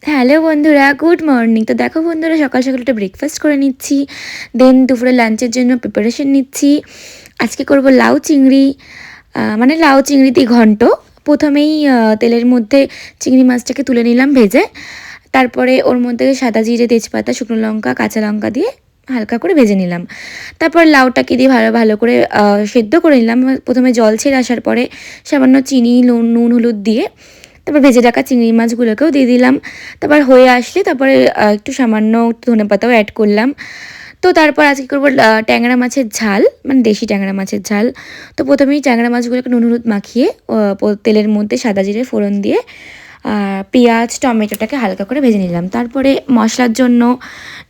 Hello বন্ধুরা, good morning. তো দেখো বন্ধুরা, সকাল সকাল একটা ব্রেকফাস্ট করে নিচ্ছি, দেন দুপুরে লাঞ্চের জন্য প্রিপারেশন নিচ্ছি। আজকে করব লাউ চিংড়ি, মানে লাউ চিংড়ি দিয়ে ঘন্ট। প্রথমেই তেলের মধ্যে চিংড়ি মাছটাকে তুলে নিলাম ভেজে, তারপরে ওর মধ্যে সাদা জিরে, তেজপাতা, শুকনো লঙ্কা, কাঁচা লঙ্কা দিয়ে হালকা করে ভেজে নিলাম। তারপর লাউটাকে দিয়ে ভালো ভালো করে সেদ্ধ করে নিলাম। প্রথমে জল ছেড়ে আসার পরে সামান্য চিনি, নুন, হলুদ দিয়ে তারপর ভেজে রাখা চিংড়ি মাছগুলোকেও দিয়ে দিলাম। তারপর হয়ে আসলে তারপরে একটু সামান্য ধনেপাতাও অ্যাড করলাম। তো তারপর আজকে করবো ট্যাংরা মাছের ঝাল, মানে দেশি ট্যাংরা মাছের ঝাল। তো প্রথমেই ট্যাংরা মাছগুলোকে নুন হলুদ মাখিয়ে তেলের মধ্যে সাদা জিরে ফোড়ন দিয়ে পেঁয়াজ টমেটোটাকে হালকা করে ভেজে নিলাম। তারপরে মশলার জন্য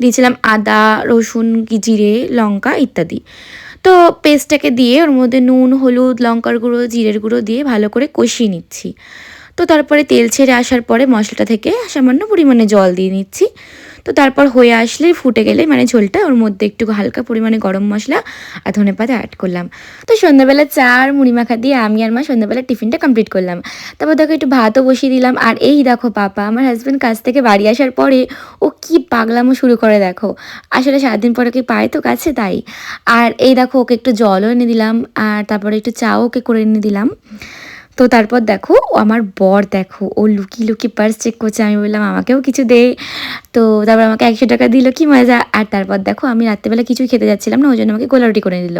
দিয়েছিলাম আদা, রসুন, জিরে, লঙ্কা ইত্যাদি। তো পেস্টটাকে দিয়ে ওর মধ্যে নুন, হলুদ, লঙ্কার গুঁড়ো, জিরের গুঁড়ো দিয়ে ভালো করে কষিয়ে নিচ্ছি। তো তারপরে তেল ছেড়ে আসার পরে মশলাটা থেকে সামান্য পরিমাণে জল দিয়ে নিচ্ছি। তো তারপর হয়ে আসলে ফুটে গেলে মানে ঝোলটা, ওর মধ্যে একটু হালকা পরিমাণে গরম মশলা আর ধনেপাতা অ্যাড করলাম। তো সন্ধ্যাবেলা চা আর মুড়ি মাখা দিয়ে আমি আর মা সন্ধ্যাবেলা টিফিনটা কমপ্লিট করলাম। তারপর দেখো একটু ভাতও বসিয়ে দিলাম। আর এই দেখো পাপা, আমার হাজব্যান্ড কাজ থেকে বাড়ি আসার পরে ও কি পাগলামো শুরু করে দেখো। আসলে সারাদিন পরে কি পায় তো কাছে, তাই। আর এই দেখো ওকে একটু জলও এনে দিলাম, আর তারপরে একটু চাও ওকে করে এনে দিলাম। তো তারপর দেখো আমার বর, দেখো ও লুকিয়ে লুকিয়ে পার্স চেক করছে। আমি বললাম আমাকেও কিছু দে। তো তারপর আমাকে 100 টাকা দিল, কি মজা। আর তারপর দেখো আমি রাত্রেবেলা কিছুই খেতে যাচ্ছিলাম না, ওই জন্য আমাকে গোলা রুটি করে দিল।